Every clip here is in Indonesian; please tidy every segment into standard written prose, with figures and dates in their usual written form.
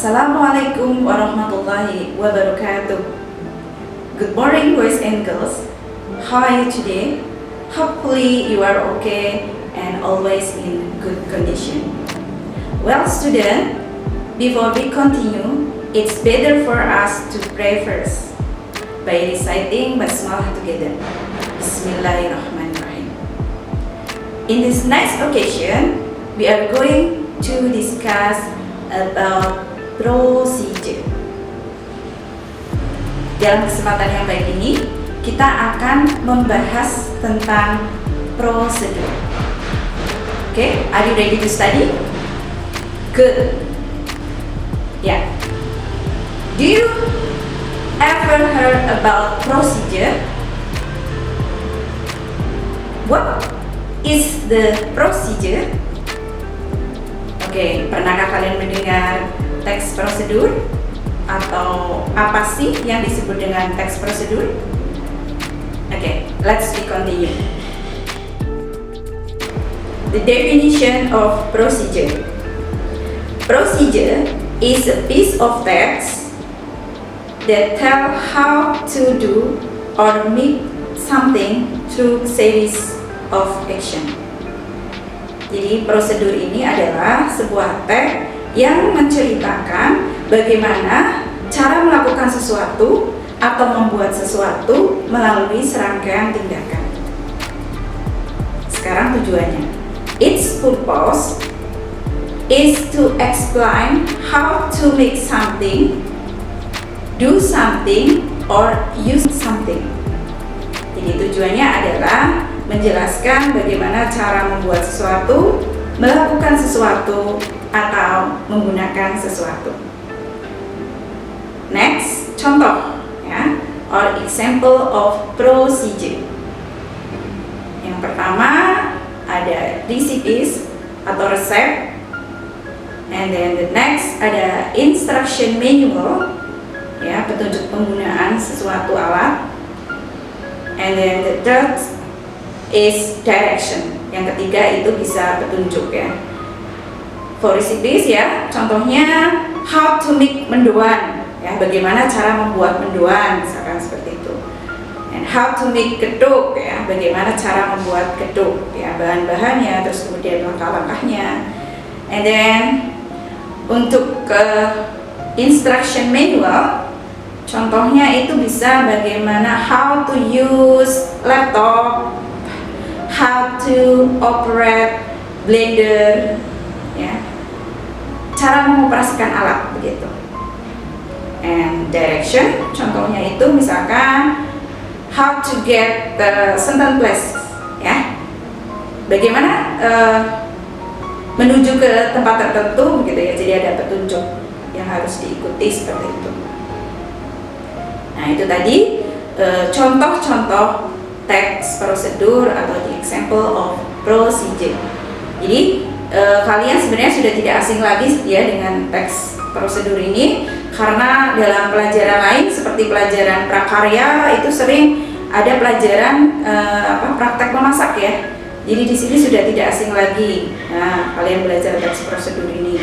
Assalamualaikum warahmatullahi wabarakatuh. Good morning, boys and girls. How are you today? Hopefully you are okay and always in good condition. Well, student, before we continue, it's better for us to pray first by reciting Basmalah together. Bismillahirrahmanirrahim. In this next occasion, we are going to discuss about procedure. Dalam kesempatan yang baik ini, kita akan membahas tentang prosedur. Okay, are you ready to study? Good. Yeah. Do you ever heard about procedure? What is the procedure? Oke, pernahkah kalian mendengar teks prosedur? Atau apa sih yang disebut dengan teks prosedur? Oke, let's continue. The definition of procedure. Procedure is a piece of text that tell how to do or make something through series of action. Jadi prosedur ini adalah sebuah teks yang menceritakan bagaimana cara melakukan sesuatu atau membuat sesuatu melalui serangkaian tindakan. Sekarang tujuannya. Its purpose is to explain how to make something, do something, or use something. Jadi tujuannya adalah menjelaskan bagaimana cara membuat sesuatu, melakukan sesuatu, atau menggunakan sesuatu. Next, contoh ya, or example of procedure. Yang pertama ada recipes atau resep, and then the next ada instruction manual, ya, petunjuk penggunaan sesuatu alat, and then the third is direction. Yang ketiga itu bisa petunjuk ya. For recipes ya, contohnya how to make mendoan ya, bagaimana cara membuat mendoan misalkan seperti itu. And how to make geduk ya, bagaimana cara membuat geduk ya, bahan-bahannya, terus kemudian langkah-langkahnya. And then untuk instruction manual, contohnya itu bisa bagaimana how to use laptop, how to operate blender ya, cara mengoperasikan alat begitu. And direction, contohnya itu misalkan how to get the certain place ya, bagaimana menuju ke tempat tertentu gitu ya, jadi ada petunjuk yang harus diikuti seperti itu. Nah itu tadi contoh-contoh teks prosedur atau the example of procedure. Jadi kalian sebenarnya sudah tidak asing lagi ya dengan teks prosedur ini, karena dalam pelajaran lain seperti pelajaran prakarya itu sering ada pelajaran praktek memasak ya. Jadi di sini sudah tidak asing lagi. Nah, kalian belajar teks prosedur ini.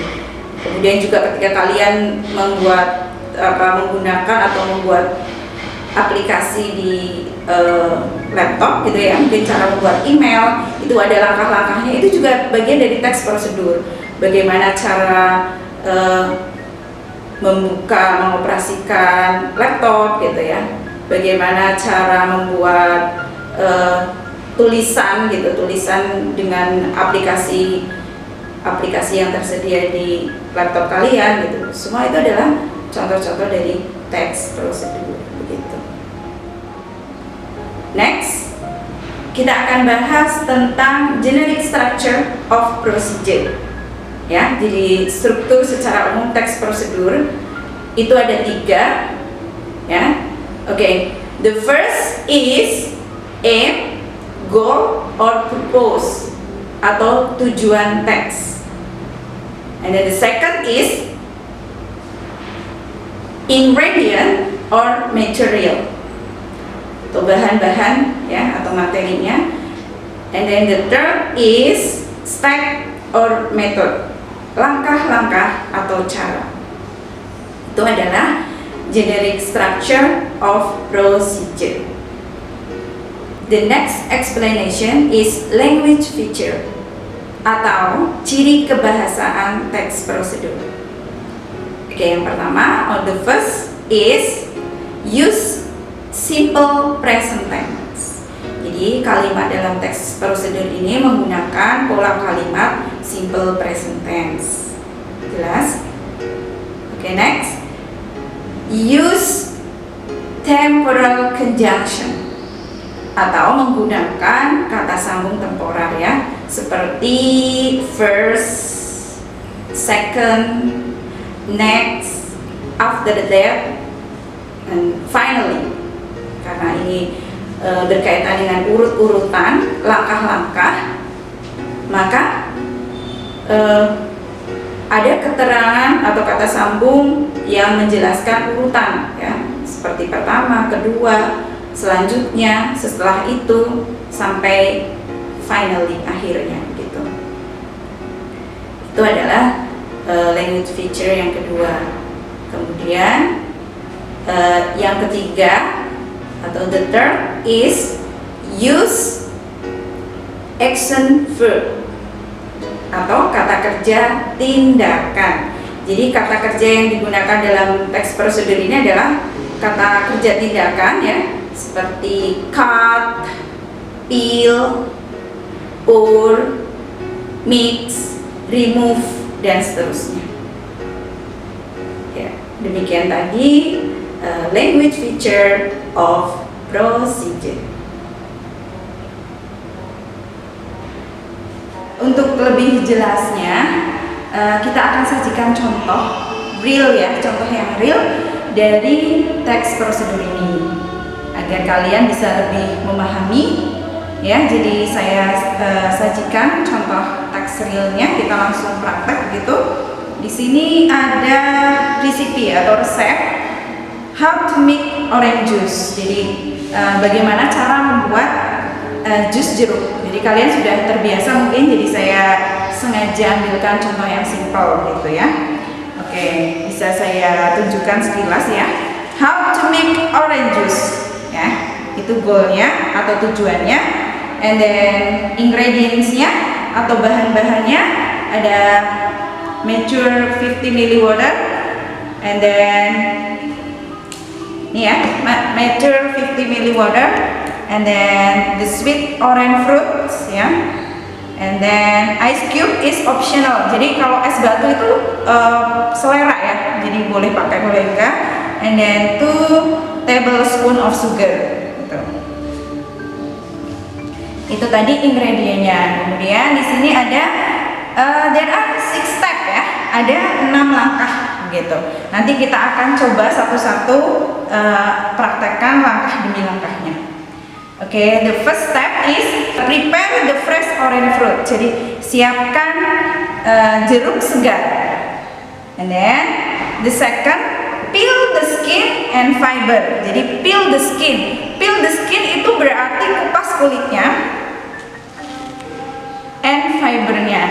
Kemudian juga ketika kalian menggunakan atau membuat aplikasi di laptop gitu ya, mungkin cara membuat email itu ada langkah-langkahnya, itu juga bagian dari teks prosedur. Bagaimana cara mengoperasikan laptop gitu ya, bagaimana cara membuat tulisan gitu, tulisan dengan aplikasi yang tersedia di laptop kalian gitu. Semua itu adalah contoh-contoh dari teks prosedur begitu. Next, kita akan bahas tentang generic structure of procedure. Ya, jadi struktur secara umum teks prosedur itu ada 3. Ya, oke. The first is aim, goal, or purpose atau tujuan teks. And then the second is ingredient or material, atau bahan-bahan ya atau materinya. And then the third is step or method, langkah-langkah atau cara. Itu adalah generic structure of procedure. The next explanation is language feature atau ciri kebahasaan teks prosedur. Oke, yang pertama, on the first is use simple present tense. Jadi kalimat dalam teks prosedur ini menggunakan pola kalimat simple present tense. Jelas? Oke, next. Use temporal conjunction atau menggunakan kata sambung temporer ya, seperti first, second, next, after that, and finally. Karena ini berkaitan dengan urut-urutan langkah-langkah, maka ada keterangan atau kata sambung yang menjelaskan urutan ya, seperti pertama, kedua, selanjutnya, setelah itu, sampai finally, akhirnya gitu. Itu adalah language feature yang kedua. Kemudian yang ketiga atau the third is use action verb atau kata kerja tindakan. Jadi kata kerja yang digunakan dalam teks prosedur ini adalah kata kerja tindakan ya, seperti cut, peel, pour, mix, remove, dan seterusnya. Ya, demikian tadi language feature of procedure. Untuk lebih jelasnya, kita akan sajikan contoh real ya, contoh yang real dari teks prosedur ini agar kalian bisa lebih memahami ya. Jadi saya sajikan contoh teks realnya, kita langsung praktek gitu. Di sini ada resipi atau resep how to make orange juice. Jadi bagaimana cara membuat jus jeruk. Jadi kalian sudah terbiasa mungkin, jadi saya sengaja ambilkan contoh yang simple gitu ya. Oke, bisa saya tunjukkan sekilas ya. How to make orange juice ya. Itu goalnya atau tujuannya. And then ingredientsnya atau bahan-bahannya ada mature 50 ml water, and then ini ya, mature 50 ml water, and then the sweet orange fruits ya, and then ice cube is optional. Jadi kalau es batu itu selera ya, jadi boleh pakai boleh enggak. And then 2 tablespoon of sugar gitu. Itu tadi ingredientnya. Kemudian di sini ada there are 6 step ya, ada 6 langkah gitu. Nanti kita akan coba satu-satu praktekkan langkah demi langkahnya. Oke, the first step is prepare the fresh orange fruit. Jadi siapkan jeruk segar. And then the second, peel the skin and fiber. Jadi peel the skin. Peel the skin itu berarti kupas kulitnya. And fibernya.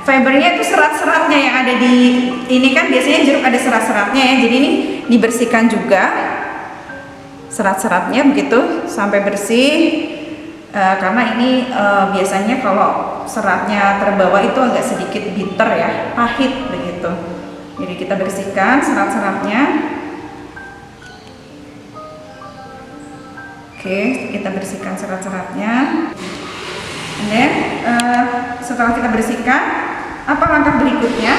Fibernya itu serat-seratnya yang ada di ini, kan biasanya jeruk ada serat-seratnya ya. Jadi ini dibersihkan juga serat-seratnya begitu sampai bersih. Karena ini biasanya kalau seratnya terbawa itu agak sedikit bitter ya, pahit begitu. Jadi kita bersihkan serat-seratnya. Oke, kita bersihkan serat-seratnya. And then, setelah kita bersihkan, apa langkah berikutnya?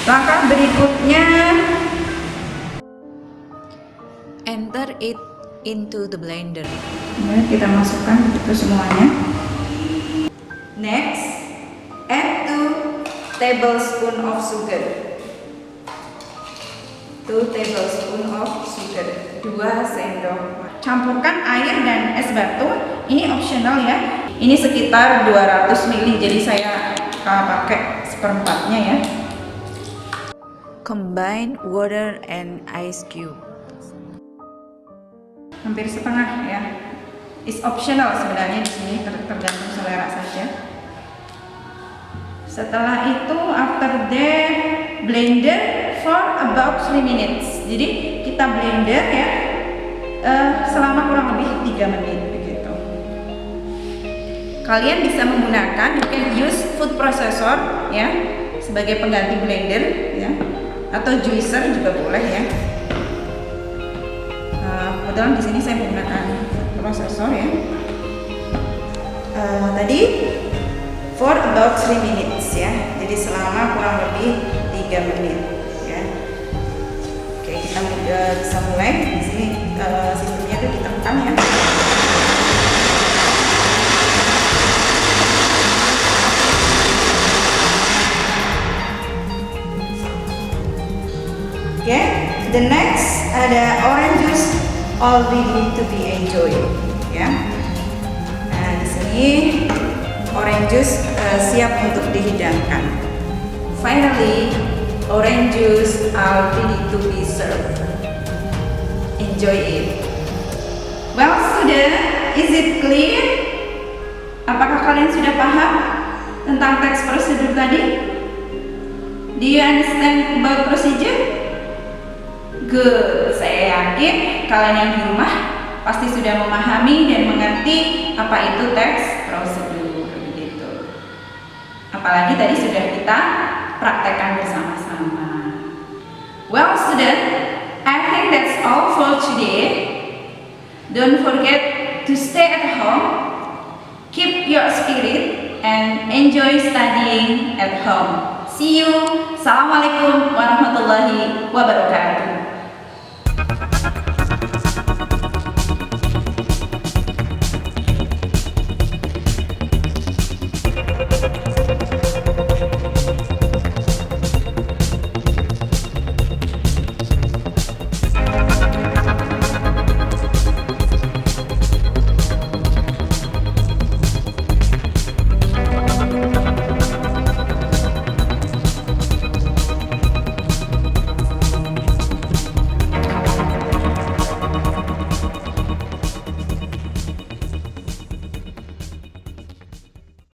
Langkah berikutnya, enter it into the blender. Nah, kita masukkan itu semuanya. Next, add 2 tablespoon of sugar. 2 tablespoon of sugar, 2 sendok. Campurkan air dan es batu. Ini optional ya. Ini sekitar 200 ml, jadi saya pakai seperempatnya ya. Combine water and ice cube. Hampir setengah ya. Is optional sebenarnya di sini, tergantung selera saja. Setelah itu after that blender for about 3 minutes. Jadi kita blender ya selama kurang lebih 3 menit begitu. Kalian bisa menggunakan, you can use food processor ya sebagai pengganti blender ya, atau juicer juga boleh ya. Kebetulan di sini saya menggunakan food processor ya. Tadi for about 3 minutes ya, jadi selama kurang lebih 3 menit ya. Oke, kita bisa mulai. Di sini sistemnya itu ditekan ya. Oke, the next ada orange juice already to be enjoyed ya. Nah, di sini orange juice siap untuk dihidangkan. Finally, orange juice are ready to be served. Enjoy it. Well, student, is it clear? Apakah kalian sudah paham tentang teks prosedur tadi? Do you understand about procedure? Good. Saya yakin kalian yang di rumah pasti sudah memahami dan mengerti apa itu teks prosedur begitu. Apalagi tadi sudah kita praktekkan bersama-sama. Well, student, I think that's all for today. Don't forget to stay at home, keep your spirit, and enjoy studying at home. See you. Assalamualaikum warahmatullahi wabarakatuh.